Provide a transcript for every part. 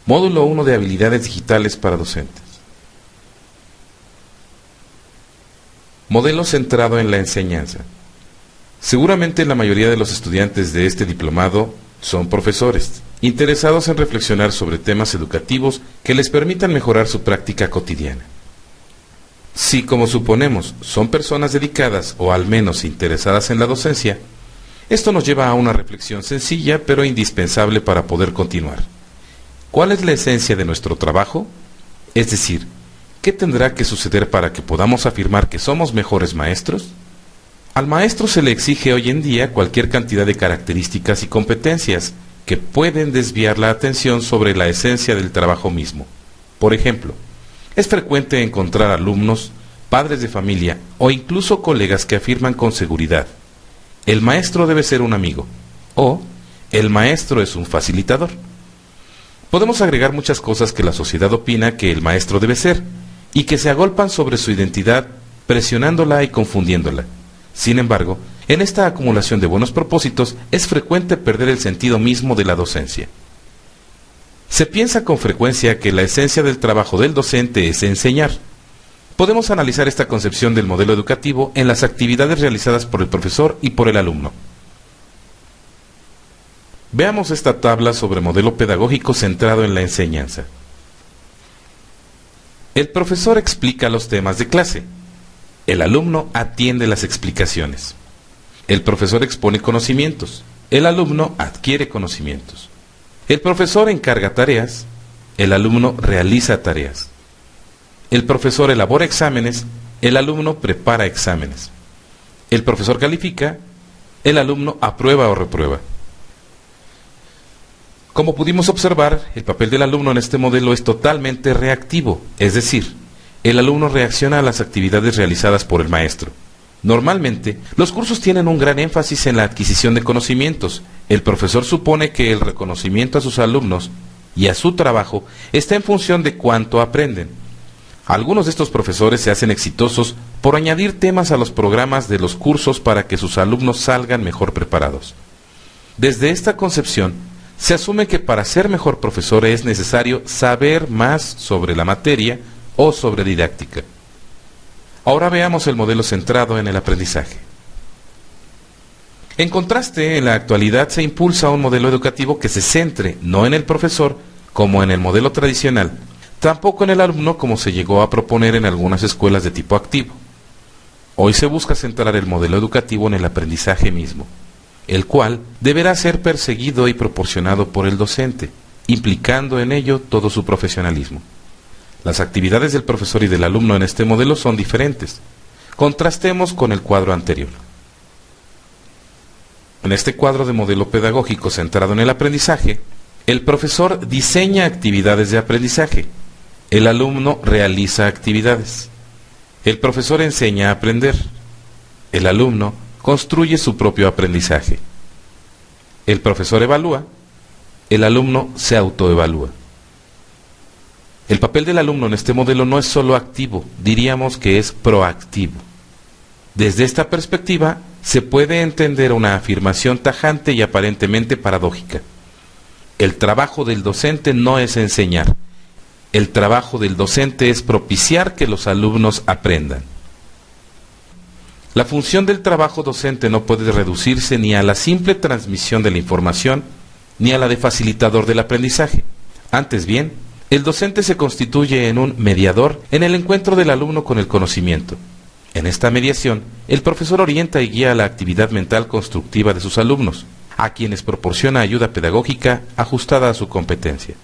Módulo 1 de habilidades digitales para docentes. Modelo centrado en la enseñanza. Seguramente la mayoría de los estudiantes de este diplomado son profesores, interesados en reflexionar sobre temas educativos que les permitan mejorar su práctica cotidiana. Si, como suponemos, son personas dedicadas o al menos interesadas en la docencia, esto nos lleva a una reflexión sencilla pero indispensable para poder continuar. ¿Cuál es la esencia de nuestro trabajo? Es decir, ¿qué tendrá que suceder para que podamos afirmar que somos mejores maestros? Al maestro se le exige hoy en día cualquier cantidad de características y competencias que pueden desviar la atención sobre la esencia del trabajo mismo. Por ejemplo, es frecuente encontrar alumnos, padres de familia o incluso colegas que afirman con seguridad: el maestro debe ser un amigo o el maestro es un facilitador. Podemos agregar muchas cosas que la sociedad opina que el maestro debe ser y que se agolpan sobre su identidad, presionándola y confundiéndola. Sin embargo, en esta acumulación de buenos propósitos es frecuente perder el sentido mismo de la docencia. Se piensa con frecuencia que la esencia del trabajo del docente es enseñar. Podemos analizar esta concepción del modelo educativo en las actividades realizadas por el profesor y por el alumno. Veamos esta tabla sobre modelo pedagógico centrado en la enseñanza. El profesor explica los temas de clase. El alumno atiende las explicaciones. El profesor expone conocimientos. El alumno adquiere conocimientos. El profesor encarga tareas. El alumno realiza tareas. El profesor elabora exámenes. El alumno prepara exámenes. El profesor califica. El alumno aprueba o reprueba. Como pudimos observar, el papel del alumno en este modelo es totalmente reactivo, es decir, el alumno reacciona a las actividades realizadas por el maestro. Normalmente, los cursos tienen un gran énfasis en la adquisición de conocimientos. El profesor supone que el reconocimiento a sus alumnos y a su trabajo está en función de cuánto aprenden. Algunos de estos profesores se hacen exitosos por añadir temas a los programas de los cursos para que sus alumnos salgan mejor preparados. Desde esta concepción, se asume que para ser mejor profesor es necesario saber más sobre la materia o sobre didáctica. Ahora veamos el modelo centrado en el aprendizaje. En contraste, en la actualidad se impulsa un modelo educativo que se centre no en el profesor, como en el modelo tradicional, tampoco en el alumno, como se llegó a proponer en algunas escuelas de tipo activo. Hoy se busca centrar el modelo educativo en el aprendizaje mismo, el cual deberá ser perseguido y proporcionado por el docente, implicando en ello todo su profesionalismo. Las actividades del profesor y del alumno en este modelo son diferentes. Contrastemos con el cuadro anterior. En este cuadro de modelo pedagógico centrado en el aprendizaje, el profesor diseña actividades de aprendizaje. El alumno realiza actividades. El profesor enseña a aprender. El alumno construye su propio aprendizaje. El profesor evalúa. El alumno se autoevalúa. El papel del alumno en este modelo no es solo activo, diríamos que es proactivo. Desde esta perspectiva, se puede entender una afirmación tajante y aparentemente paradójica. El trabajo del docente no es enseñar. El trabajo del docente es propiciar que los alumnos aprendan. La función del trabajo docente no puede reducirse ni a la simple transmisión de la información, ni a la de facilitador del aprendizaje. Antes bien, el docente se constituye en un mediador en el encuentro del alumno con el conocimiento. En esta mediación, el profesor orienta y guía la actividad mental constructiva de sus alumnos, a quienes proporciona ayuda pedagógica ajustada a su competencia.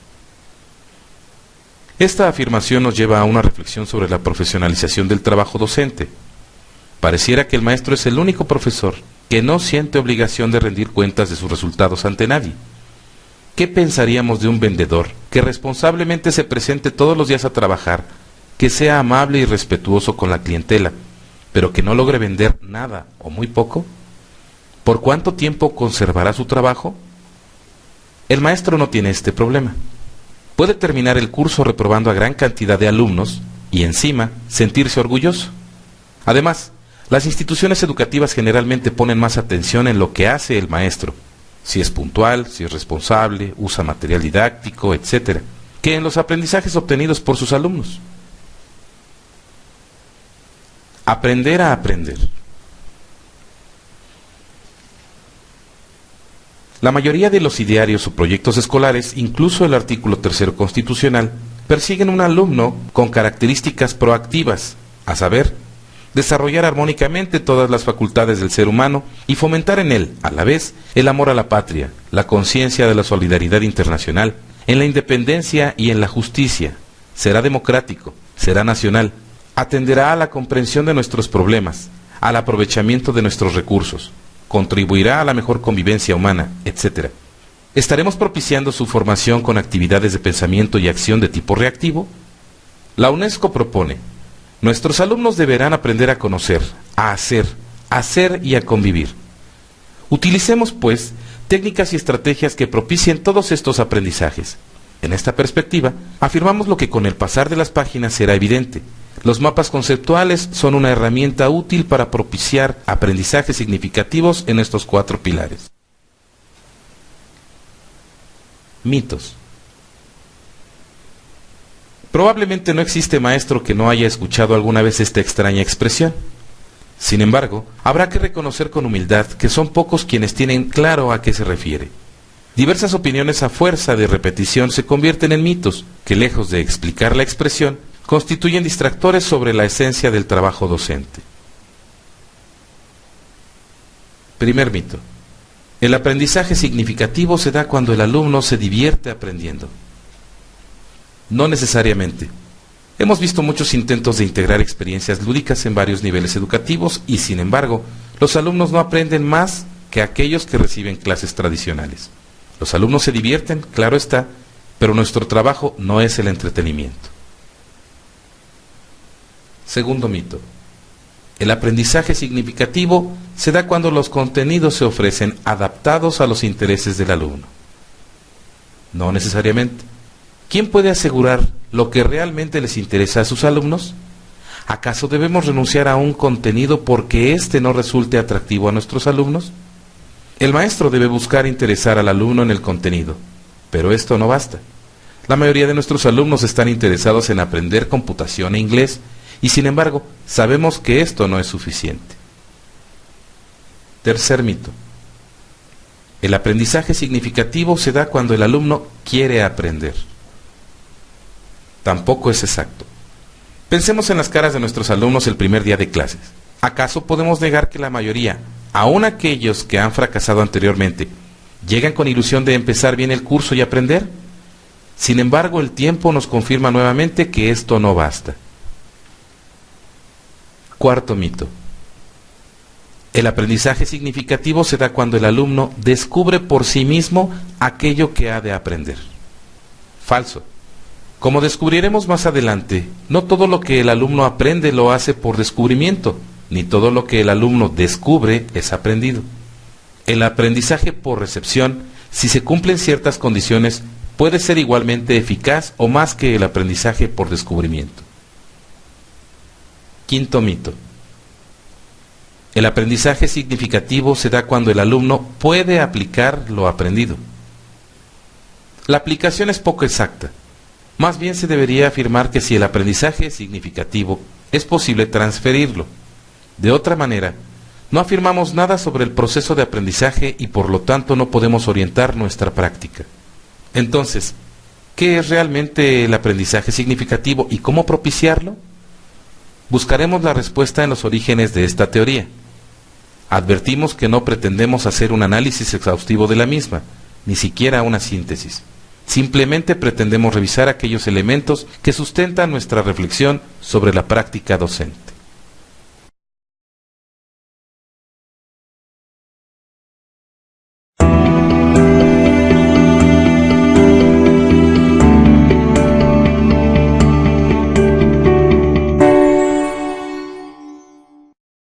Esta afirmación nos lleva a una reflexión sobre la profesionalización del trabajo docente. Pareciera que el maestro es el único profesor que no siente obligación de rendir cuentas de sus resultados ante nadie. ¿Qué pensaríamos de un vendedor que responsablemente se presente todos los días a trabajar, que sea amable y respetuoso con la clientela, pero que no logre vender nada o muy poco? ¿Por cuánto tiempo conservará su trabajo? El maestro no tiene este problema. Puede terminar el curso reprobando a gran cantidad de alumnos y encima sentirse orgulloso. Además, las instituciones educativas generalmente ponen más atención en lo que hace el maestro, si es puntual, si es responsable, usa material didáctico, etc. que en los aprendizajes obtenidos por sus alumnos. Aprender a aprender. La mayoría de los idearios o proyectos escolares, incluso el artículo 3 constitucional, persiguen un alumno con características proactivas, a saber, desarrollar armónicamente todas las facultades del ser humano y fomentar en él, a la vez, el amor a la patria, la conciencia de la solidaridad internacional, en la independencia y en la justicia. Será democrático, será nacional, atenderá a la comprensión de nuestros problemas, al aprovechamiento de nuestros recursos, contribuirá a la mejor convivencia humana, etc. ¿Estaremos propiciando su formación con actividades de pensamiento y acción de tipo reactivo? La UNESCO propone: nuestros alumnos deberán aprender a conocer, a hacer y a convivir. Utilicemos, pues, técnicas y estrategias que propicien todos estos aprendizajes. En esta perspectiva, afirmamos lo que con el pasar de las páginas será evidente. Los mapas conceptuales son una herramienta útil para propiciar aprendizajes significativos en estos 4 pilares. Mitos. Probablemente no existe maestro que no haya escuchado alguna vez esta extraña expresión. Sin embargo, habrá que reconocer con humildad que son pocos quienes tienen claro a qué se refiere. Diversas opiniones a fuerza de repetición se convierten en mitos, que lejos de explicar la expresión, constituyen distractores sobre la esencia del trabajo docente. Primer mito. El aprendizaje significativo se da cuando el alumno se divierte aprendiendo. No necesariamente. Hemos visto muchos intentos de integrar experiencias lúdicas en varios niveles educativos y, sin embargo, los alumnos no aprenden más que aquellos que reciben clases tradicionales. Los alumnos se divierten, claro está, pero nuestro trabajo no es el entretenimiento. Segundo mito. El aprendizaje significativo se da cuando los contenidos se ofrecen adaptados a los intereses del alumno. No necesariamente. ¿Quién puede asegurar lo que realmente les interesa a sus alumnos? ¿Acaso debemos renunciar a un contenido porque éste no resulte atractivo a nuestros alumnos? El maestro debe buscar interesar al alumno en el contenido, pero esto no basta. La mayoría de nuestros alumnos están interesados en aprender computación e inglés, y sin embargo, sabemos que esto no es suficiente. Tercer mito. El aprendizaje significativo se da cuando el alumno quiere aprender. Tampoco es exacto. Pensemos en las caras de nuestros alumnos el primer día de clases. ¿Acaso podemos negar que la mayoría, aun aquellos que han fracasado anteriormente, llegan con ilusión de empezar bien el curso y aprender? Sin embargo, el tiempo nos confirma nuevamente que esto no basta. Cuarto mito. El aprendizaje significativo se da cuando el alumno descubre por sí mismo aquello que ha de aprender. Falso. Como descubriremos más adelante, no todo lo que el alumno aprende lo hace por descubrimiento, ni todo lo que el alumno descubre es aprendido. El aprendizaje por recepción, si se cumplen ciertas condiciones, puede ser igualmente eficaz o más que el aprendizaje por descubrimiento. Quinto mito. El aprendizaje significativo se da cuando el alumno puede aplicar lo aprendido. La aplicación es poco exacta. Más bien se debería afirmar que si el aprendizaje es significativo, es posible transferirlo. De otra manera, no afirmamos nada sobre el proceso de aprendizaje y por lo tanto no podemos orientar nuestra práctica. Entonces, ¿qué es realmente el aprendizaje significativo y cómo propiciarlo? Buscaremos la respuesta en los orígenes de esta teoría. Advertimos que no pretendemos hacer un análisis exhaustivo de la misma, ni siquiera una síntesis. Simplemente pretendemos revisar aquellos elementos que sustentan nuestra reflexión sobre la práctica docente.